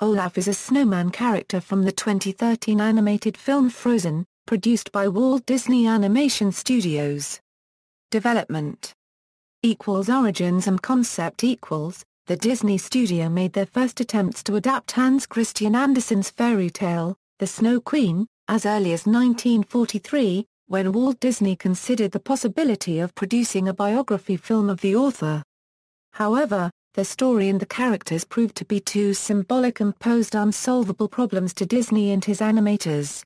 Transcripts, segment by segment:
Olaf is a snowman character from the 2013 animated film Frozen, produced by Walt Disney Animation Studios. Development Origins and concept The Disney studio made their first attempts to adapt Hans Christian Andersen's fairy tale, The Snow Queen, as early as 1943, when Walt Disney considered the possibility of producing a biography film of the author. However, the story and the characters proved to be too symbolic and posed unsolvable problems to Disney and his animators.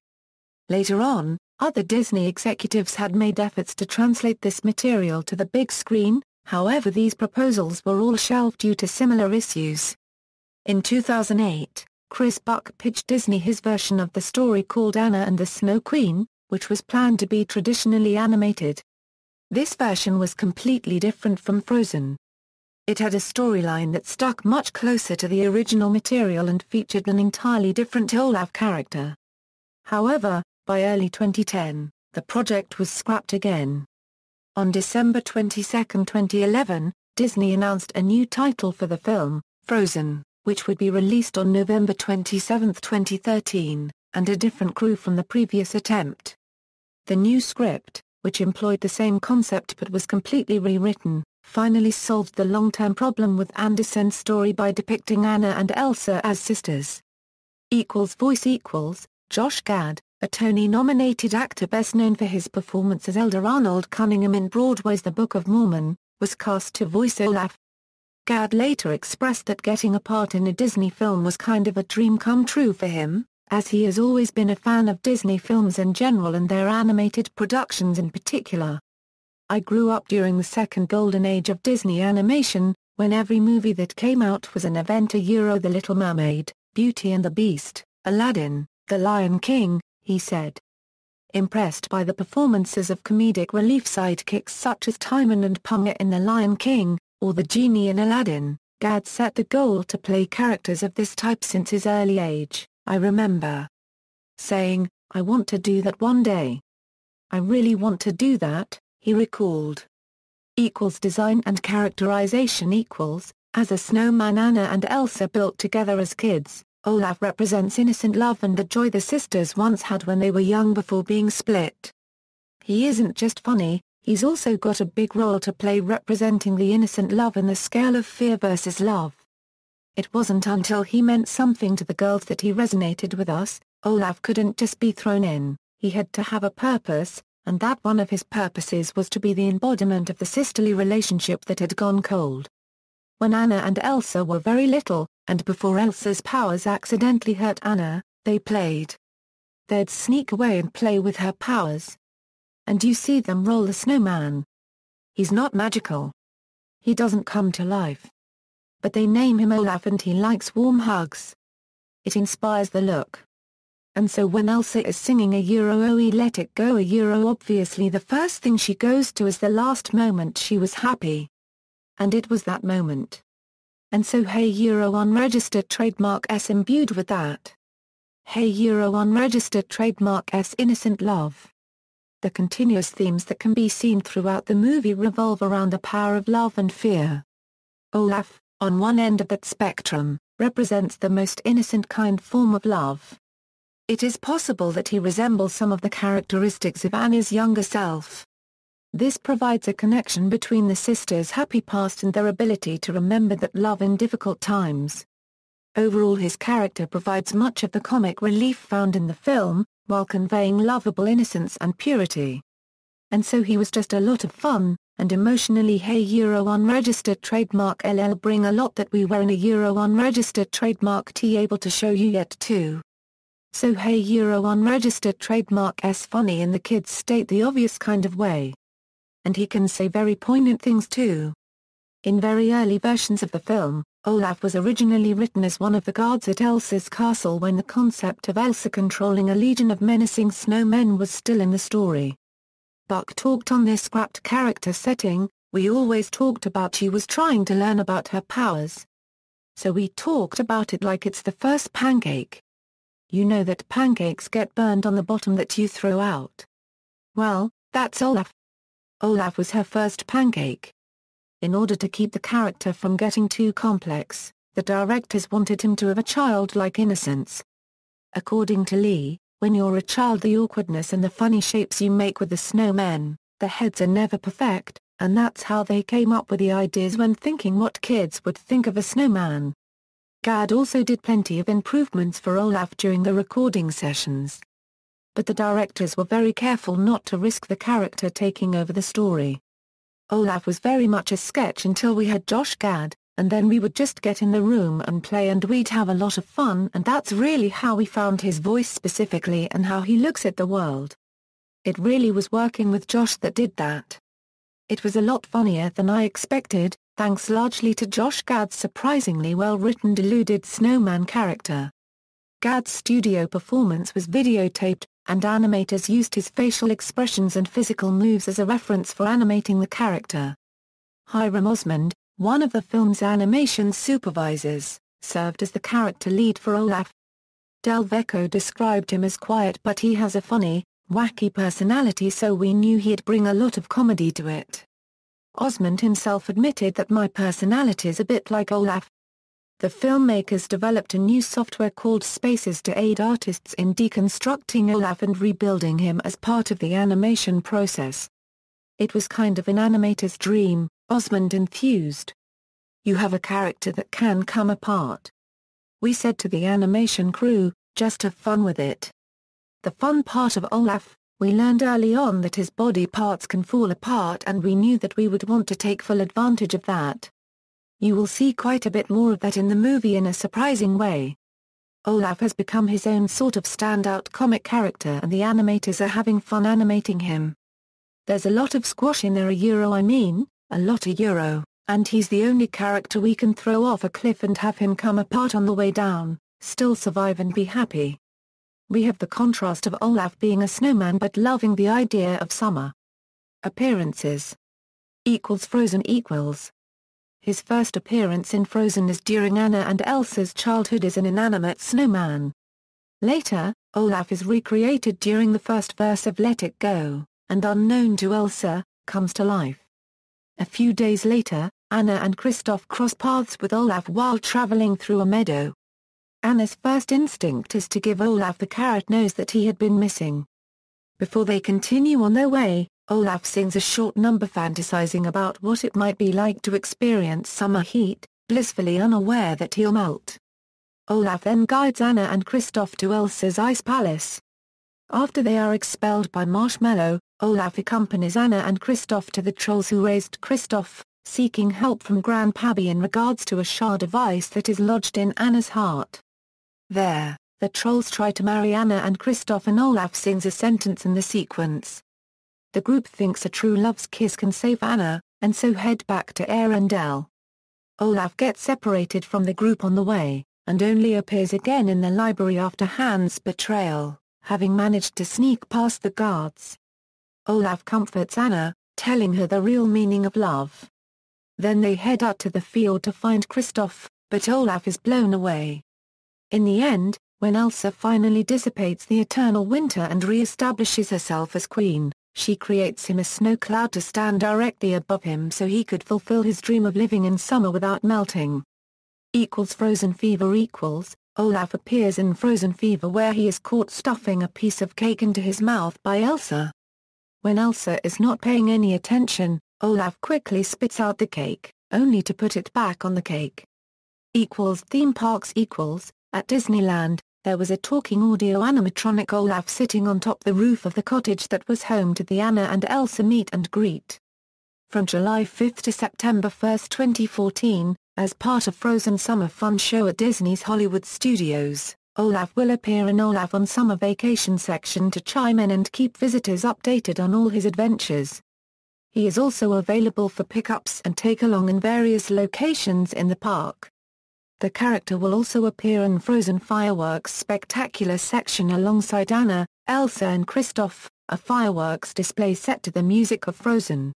Later on, other Disney executives had made efforts to translate this material to the big screen, however these proposals were all shelved due to similar issues. In 2008, Chris Buck pitched Disney his version of the story called Anna and the Snow Queen, which was planned to be traditionally animated. This version was completely different from Frozen. It had a storyline that stuck much closer to the original material and featured an entirely different Olaf character. However, by early 2010, the project was scrapped again. On December 22, 2011, Disney announced a new title for the film, Frozen, which would be released on November 27, 2013, and a different crew from the previous attempt. The new script, which employed the same concept but was completely rewritten, finally solved the long-term problem with Andersen's story by depicting Anna and Elsa as sisters. Voice Josh Gad, a Tony-nominated actor best known for his performance as Elder Arnold Cunningham in Broadway's The Book of Mormon, was cast to voice Olaf. Gad later expressed that getting a part in a Disney film was kind of a dream come true for him, as he has always been a fan of Disney films in general and their animated productions in particular. I grew up during the second golden age of Disney animation, when every movie that came out was an event. The Little Mermaid, Beauty and the Beast, Aladdin, The Lion King, he said. Impressed by the performances of comedic relief sidekicks such as Timon and Pumbaa in The Lion King, or the genie in Aladdin, Gad set the goal to play characters of this type since his early age. I remember saying, "I want to do that one day. I really want to do that," he recalled. Design and characterization As a snowman Anna and Elsa built together as kids, Olaf represents innocent love and the joy the sisters once had when they were young before being split. He isn't just funny, he's also got a big role to play representing the innocent love and the scale of fear versus love. It wasn't until he meant something to the girls that he resonated with us. Olaf couldn't just be thrown in, he had to have a purpose, and that one of his purposes was to be the embodiment of the sisterly relationship that had gone cold. When Anna and Elsa were very little, and before Elsa's powers accidentally hurt Anna, they played. They'd sneak away and play with her powers. And you see them roll the snowman. He's not magical. He doesn't come to life. But they name him Olaf and he likes warm hugs. It inspires the look. And so when Elsa is singing "Oe let it go", obviously the first thing she goes to is the last moment she was happy. And it was that moment. And so Hey unregistered trademark S imbued with that. Hey unregistered trademark S innocent love. The continuous themes that can be seen throughout the movie revolve around the power of love and fear. Olaf, on one end of that spectrum, represents the most innocent kind form of love. It is possible that he resembles some of the characteristics of Anna's younger self. This provides a connection between the sisters' happy past and their ability to remember that love in difficult times. Overall his character provides much of the comic relief found in the film, while conveying lovable innocence and purity. And so he was just a lot of fun, and emotionally Hey unregistered trademark LL bring a lot that we were in a unregistered trademark T able to show you yet too. So Hey unregistered trademark S funny in the kids state the obvious kind of way. And he can say very poignant things too. In very early versions of the film, Olaf was originally written as one of the guards at Elsa's castle when the concept of Elsa controlling a legion of menacing snowmen was still in the story. Buck talked on this scrapped character setting, "We always talked about she was trying to learn about her powers. So we talked about it like it's the first pancake. You know that pancakes get burned on the bottom that you throw out. Well, that's Olaf. Olaf was her first pancake." In order to keep the character from getting too complex, the directors wanted him to have a childlike innocence. According to Lee, when you're a child, the awkwardness and the funny shapes you make with the snowmen, the heads are never perfect, and that's how they came up with the ideas when thinking what kids would think of a snowman. Gad also did plenty of improvements for Olaf during the recording sessions. But the directors were very careful not to risk the character taking over the story. Olaf was very much a sketch until we had Josh Gad, and then we would just get in the room and play and we'd have a lot of fun, and that's really how we found his voice specifically and how he looks at the world. It really was working with Josh that did that. It was a lot funnier than I expected, thanks largely to Josh Gad's surprisingly well-written deluded snowman character. Gad's studio performance was videotaped, and animators used his facial expressions and physical moves as a reference for animating the character. Hiram Osmond, one of the film's animation supervisors, served as the character lead for Olaf. Del Vecchio described him as quiet, but he has a funny, wacky personality, so we knew he'd bring a lot of comedy to it. Osmond himself admitted that my personality's a bit like Olaf. The filmmakers developed a new software called Spaces to aid artists in deconstructing Olaf and rebuilding him as part of the animation process. It was kind of an animator's dream, Osmond enthused. You have a character that can come apart. We said to the animation crew, just have fun with it. The fun part of Olaf, we learned early on that his body parts can fall apart, and we knew that we would want to take full advantage of that. You will see quite a bit more of that in the movie in a surprising way. Olaf has become his own sort of standout comic character, and the animators are having fun animating him. There's a lot of squash in there, a lot of euro, and he's the only character we can throw off a cliff and have him come apart on the way down, still survive and be happy. We have the contrast of Olaf being a snowman but loving the idea of summer. Appearances Frozen equals. His first appearance in Frozen is during Anna and Elsa's childhood as an inanimate snowman. Later, Olaf is recreated during the first verse of Let It Go, and unknown to Elsa, comes to life. A few days later, Anna and Kristoff cross paths with Olaf while traveling through a meadow. Anna's first instinct is to give Olaf the carrot nose that he had been missing. Before they continue on their way, Olaf sings a short number fantasizing about what it might be like to experience summer heat, blissfully unaware that he'll melt. Olaf then guides Anna and Kristoff to Elsa's ice palace. After they are expelled by Marshmallow, Olaf accompanies Anna and Kristoff to the trolls who raised Kristoff, seeking help from Grandpappy in regards to a shard of ice that is lodged in Anna's heart. There, the trolls try to marry Anna and Kristoff, and Olaf sings a sentence in the sequence. The group thinks a true love's kiss can save Anna, and so head back to Arendelle. Olaf gets separated from the group on the way, and only appears again in the library after Hans' betrayal, having managed to sneak past the guards. Olaf comforts Anna, telling her the real meaning of love. Then they head out to the field to find Kristoff, but Olaf is blown away. In the end, when Elsa finally dissipates the eternal winter and re-establishes herself as queen, she creates him a snow cloud to stand directly above him so he could fulfill his dream of living in summer without melting. Frozen Fever Olaf appears in Frozen Fever where he is caught stuffing a piece of cake into his mouth by Elsa. When Elsa is not paying any attention, Olaf quickly spits out the cake, only to put it back on the cake. Theme parks At Disneyland, there was a talking audio animatronic Olaf sitting on top the roof of the cottage that was home to the Anna and Elsa meet and greet. From July 5 to September 1, 2014, as part of Frozen Summer Fun Show at Disney's Hollywood Studios, Olaf will appear in Olaf on Summer Vacation section to chime in and keep visitors updated on all his adventures. He is also available for pickups and take-along in various locations in the park. The character will also appear in Frozen Fireworks Spectacular section alongside Anna, Elsa and Kristoff, a fireworks display set to the music of Frozen.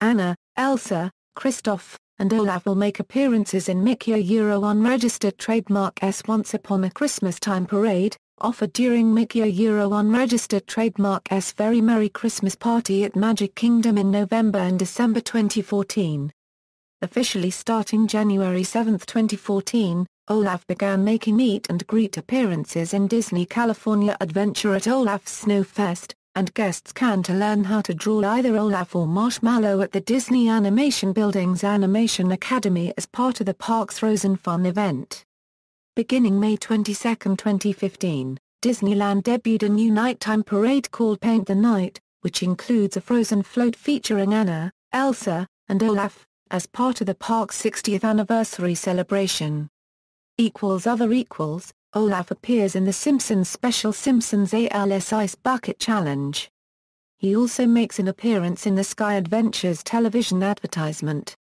Anna, Elsa, Kristoff, and Olaf will make appearances in Mickey Euro Unregistered Trademark S Once Upon a Christmas Time Parade, offered during Mickey Euro Unregistered Trademark S Very Merry Christmas Party at Magic Kingdom in November and December 2014. Officially starting January 7, 2014, Olaf began making meet and greet appearances in Disney California Adventure at Olaf's Snowfest, and guests can learn how to draw either Olaf or Marshmallow at the Disney Animation Building's Animation Academy as part of the park's Frozen Fun event. Beginning May 22, 2015, Disneyland debuted a new nighttime parade called Paint the Night, which includes a Frozen float featuring Anna, Elsa, and Olaf, as part of the park's 60th anniversary celebration. Olaf appears in The Simpsons special Simpsons ALS Ice Bucket Challenge. He also makes an appearance in the Sky Adventures television advertisement.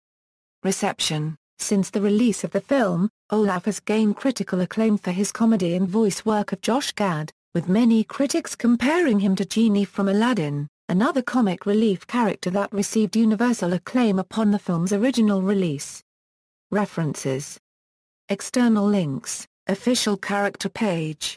Reception: since the release of the film, Olaf has gained critical acclaim for his comedy and voice work of Josh Gad, with many critics comparing him to Genie from Aladdin, another comic relief character that received universal acclaim upon the film's original release. References. External links: official character page,